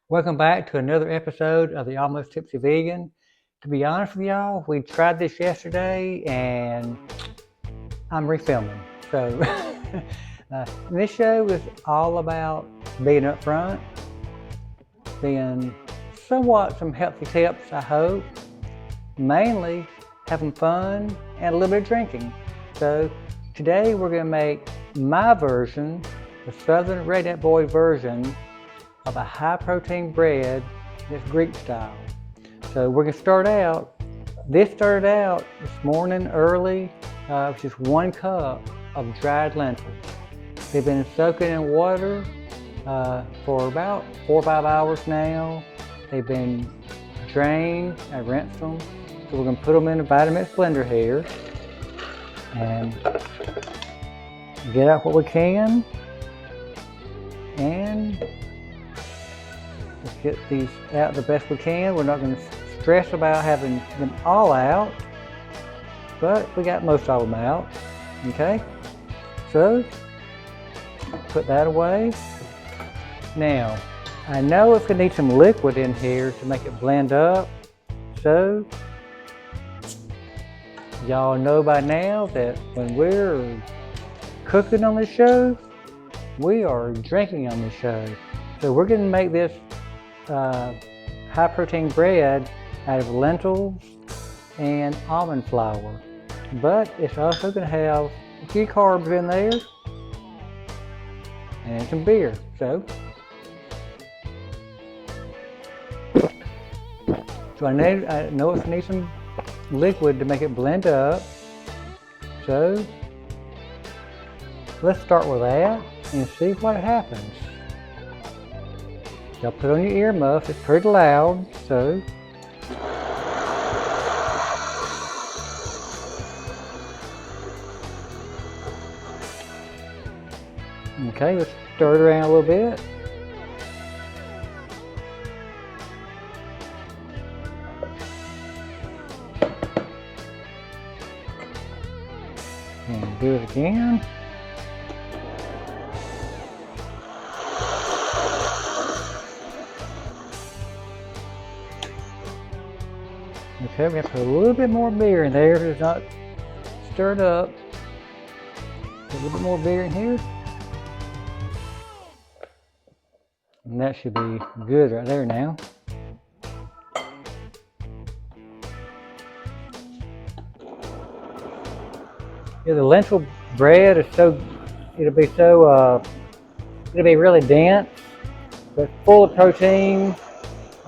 Welcome back to another episode of the Almost Tipsy Vegan. To be honest with y'all, we tried this yesterday and I'm refilming. So this show is all about being upfront, being somewhat some healthy tips, I hope, mainly having fun and a little bit of drinking. So today we're going to make my version, the Southern Redneck Boy version of a high protein bread that's Greek style. So we're gonna start out, this started out this morning early, with just 1 cup of dried lentils. They've been soaking in water for about 4 or 5 hours now. They've been drained, I rinsed them. So we're gonna put them in a Vitamix blender here and get out what we can. And let's get these out the best we can. We're not going to stress about having them all out, but we got most of them out. Okay, so put that away. Now, I know it's going to need some liquid in here to make it blend up. So, y'all know by now that when we're cooking on this show, we are drinking on this show. So we're going to make this high protein bread out of lentils and almond flour, but it's also going to have a few carbs in there and some beer. So I know it's need some liquid to make it blend up. So let's start with that and see what happens. Y'all put on your earmuffs, it's pretty loud, so. Okay, let's stir it around a little bit. And do it again. Okay, we have to put a little bit more beer in there so it's not stirred up. Put a little bit more beer in here. And that should be good right there now. Yeah, the lentil bread is it'll be really dense, but full of protein.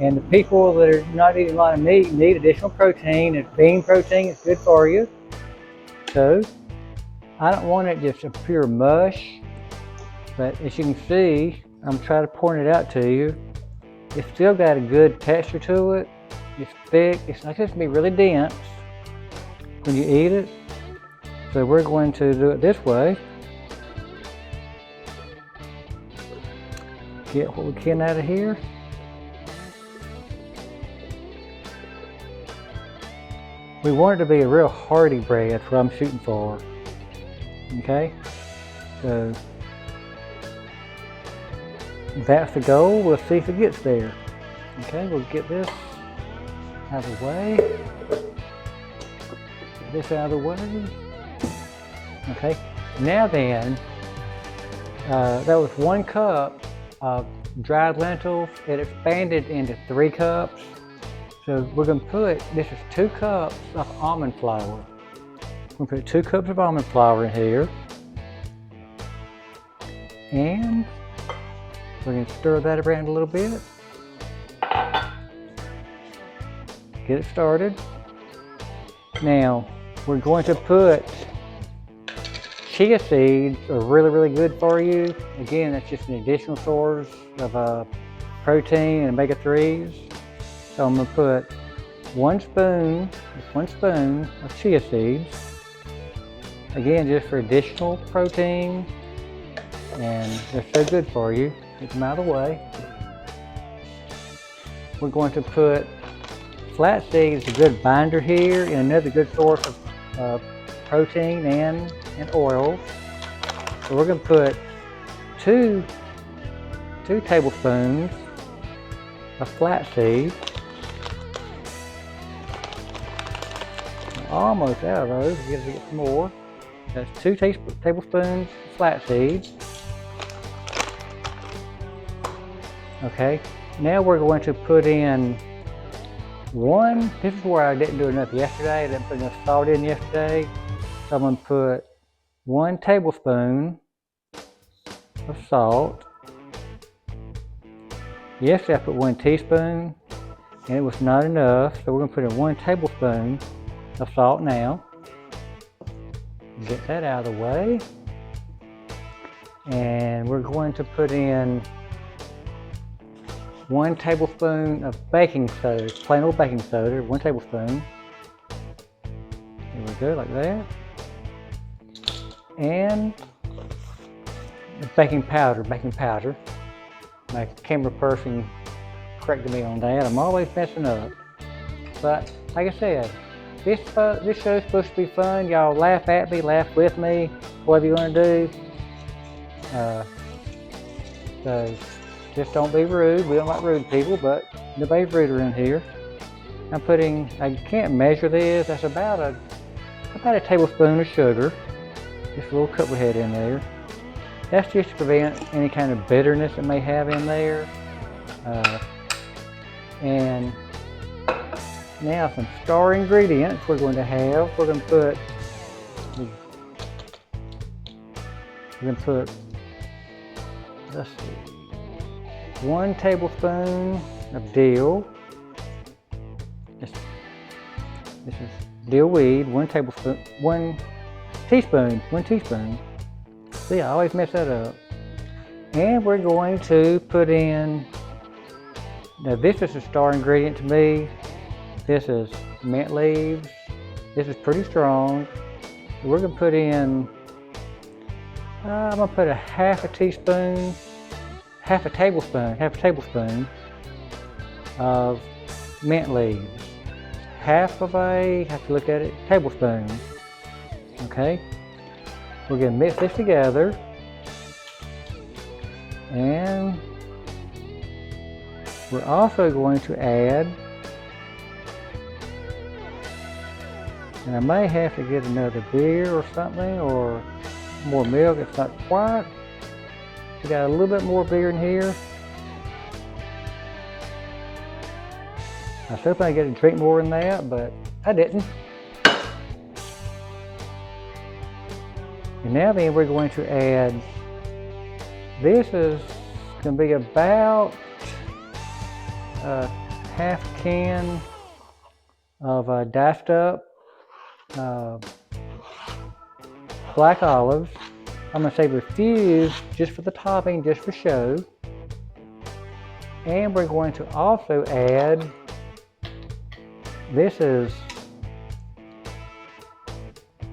And the people that are not eating a lot of meat need additional protein. It's bean protein, it's good for you. So I don't want it just a pure mush, but as you can see, I'm trying to point it out to you. It's still got a good texture to it. It's thick, it's not just gonna be really dense when you eat it. So we're going to do it this way. Get what we can out of here. We want it to be a real hearty bread, that's what I'm shooting for. Okay? So that's the goal. We'll see if it gets there. Okay, we'll get this out of the way. Get this out of the way. Okay, now then, that was 1 cup of dried lentils. It expanded into 3 cups. So we're going to put, this is 2 cups of almond flour. We're going to put 2 cups of almond flour in here. And we're going to stir that around a little bit. Get it started. Now, we're going to put, chia seeds are really, really good for you. Again, that's just an additional source of protein and omega-3s. So I'm going to put 1 spoon of chia seeds. Again, just for additional protein, and they're so good for you. Get them out of the way. We're going to put flaxseed is a good binder here and another good source of protein and oils. So we're going to put two tablespoons of flaxseed. Almost out of those. We got to get some more. That's 2 tablespoons of flaxseed. Okay, now we're going to put in this is where I didn't do enough yesterday. I didn't put enough salt in yesterday. So I'm going to put 1 tablespoon of salt. Yesterday I put 1 teaspoon and it was not enough. So we're going to put in 1 tablespoon of salt now. Get that out of the way. And we're going to put in 1 tablespoon of baking soda, plain old baking soda, 1 tablespoon. There we go, like that. And baking powder. My camera person corrected me on that. I'm always messing up. But like I said, this show's supposed to be fun. Y'all laugh at me, laugh with me, whatever you want to do. So just don't be rude. We don't like rude people, but nobody's rude around here. I can't measure this. That's about a tablespoon of sugar. Just a little cup we had in there. That's just to prevent any kind of bitterness it may have in there. And now some star ingredients we're going to have. We're going to put, let's see, 1 tablespoon of dill. This is dill weed, 1 teaspoon. See, I always mess that up. And we're going to put in, now this is a star ingredient to me. This is mint leaves. This is pretty strong. We're going to put in, I'm going to put half a tablespoon of mint leaves. Have to look at it, tablespoon. Okay, we're going to mix this together, and we're also going to add, and I may have to get another beer or something, or more milk. It's not quite. We got a little bit more beer in here. I was hoping I get to drink more than that, but I didn't. And now then we're going to add, this is going to be about half a can of diced up black olives. I'm going to save a few just for the topping, just for show. And we're going to also add, this is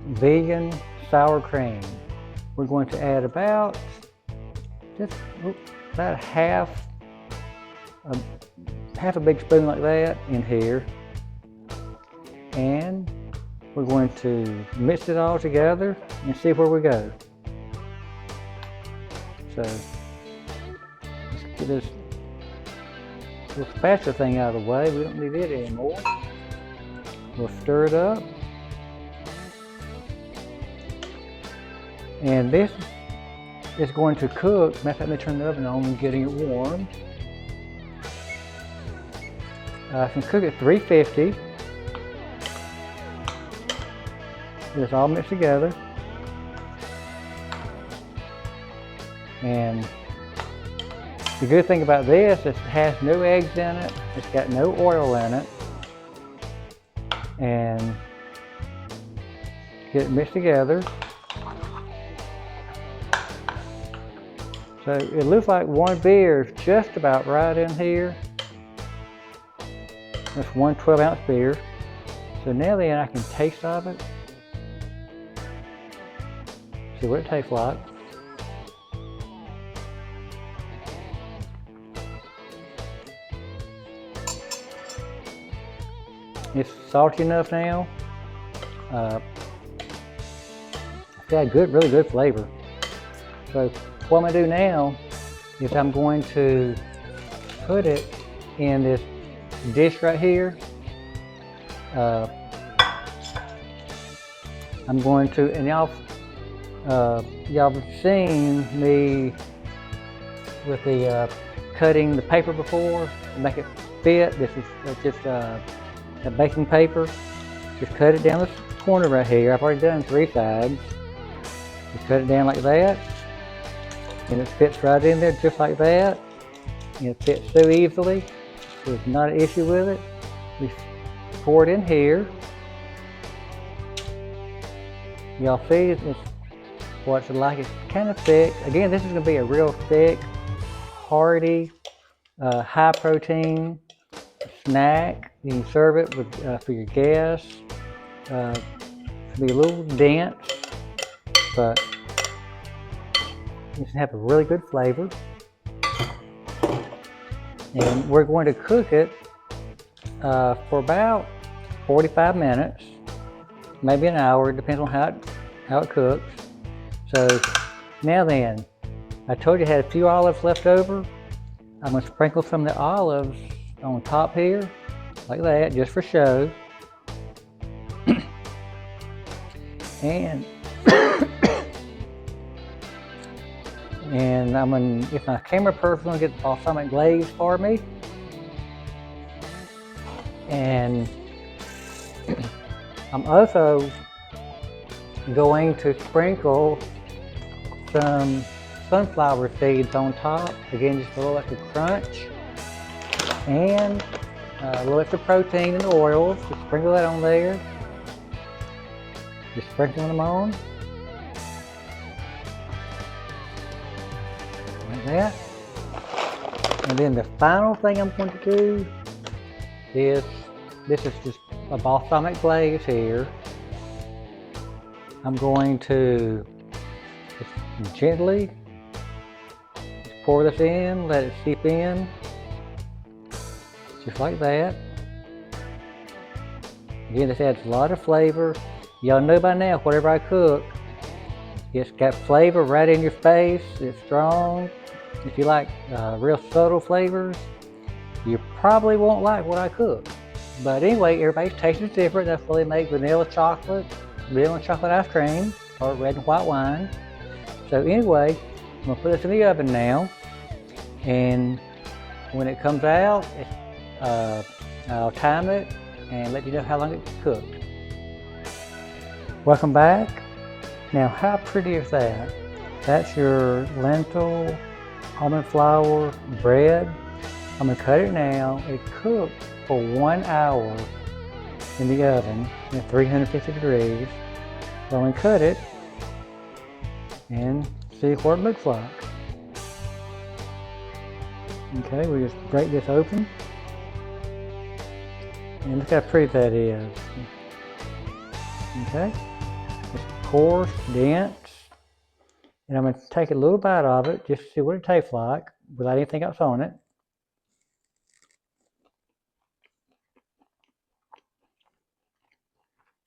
vegan sour cream. We're going to add about half a big spoon like that in here. And we're going to mix it all together and see where we go. So let's get this little spatula thing out of the way. We don't need it anymore. We'll stir it up. And this is going to cook. Matter of fact, let me turn the oven on and getting it warm. I can cook at 350. It's all mixed together. And the good thing about this is it has no eggs in it. It's got no oil in it. And get it mixed together. So it looks like 1 beer is just about right in here. That's 1 12-ounce beer. So now then I can taste of it. See what it tastes like. It's salty enough now. It's got really good flavor. So what I'm going to do now is I'm going to put it in this dish right here. I'm going to, and y'all have seen me with the cutting the paper before to make it fit. This is just a baking paper. Just cut it down this corner right here. I've already done 3 sides. Just cut it down like that, and it fits right in there just like that. And it fits so easily. There's not an issue with it. We pour it in here. Y'all see it's what's it like? It's kind of thick. Again, this is going to be a real thick, hearty, high protein snack. You can serve it with for your guests. It'll be a little dense, but it's gonna have a really good flavor. And we're going to cook it for about 45 minutes, maybe an hour. It depends on how it cooks. So now then, I told you I had a few olives left over. I'm going to sprinkle some of the olives on top here, like that, just for show. And I'm gonna, if my camera person's gonna get the balsamic glaze for me. And I'm also going to sprinkle some sunflower seeds on top. Again, just a little extra crunch. And a little extra protein and oils. Just sprinkle that on there. Just sprinkling them on. Like that. And then the final thing I'm going to do is, this is just a balsamic glaze here. I'm going to just gently just pour this in, let it seep in, just like that. Again, this adds a lot of flavor. Y'all know by now, whatever I cook, it's got flavor right in your face. It's strong. If you like real subtle flavors, you probably won't like what I cook. But anyway, everybody's taste is different. That's why they make vanilla chocolate ice cream, or red and white wine. So anyway, I'm gonna put this in the oven now, and when it comes out, I'll time it and let you know how long it's cooked. Welcome back. Now, how pretty is that? That's your lentil, almond flour bread. I'm gonna cut it now. It cooked for 1 hour in the oven at 350 degrees. So I'm gonna cut it and see what it looks like. Okay, we just break this open. And look how pretty that is. Okay, it's coarse, dense. And I'm going to take a little bite of it just to see what it tastes like without anything else on it.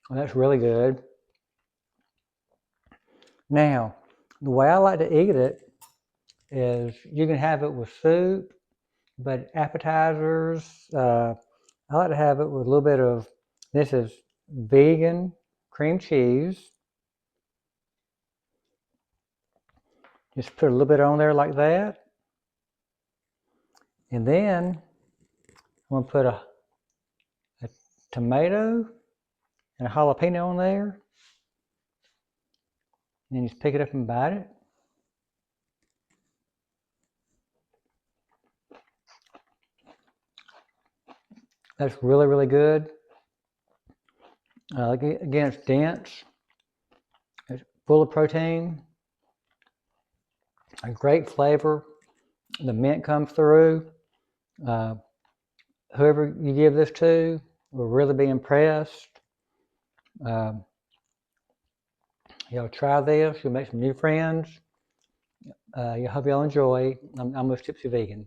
Well, that's really good. Now, the way I like to eat it is you can have it with soup, but appetizers, I like to have it with a little bit of, this is vegan cream cheese. Just put a little bit on there like that. And then I'm going to put a tomato and a jalapeno on there. And then just pick it up and bite it. That's really, really good. Again, it's dense. It's full of protein. A great flavor. The mint comes through. Whoever you give this to will really be impressed. Y'all try this. You'll make some new friends. I hope y'all enjoy. I'm with Tipsy Vegan.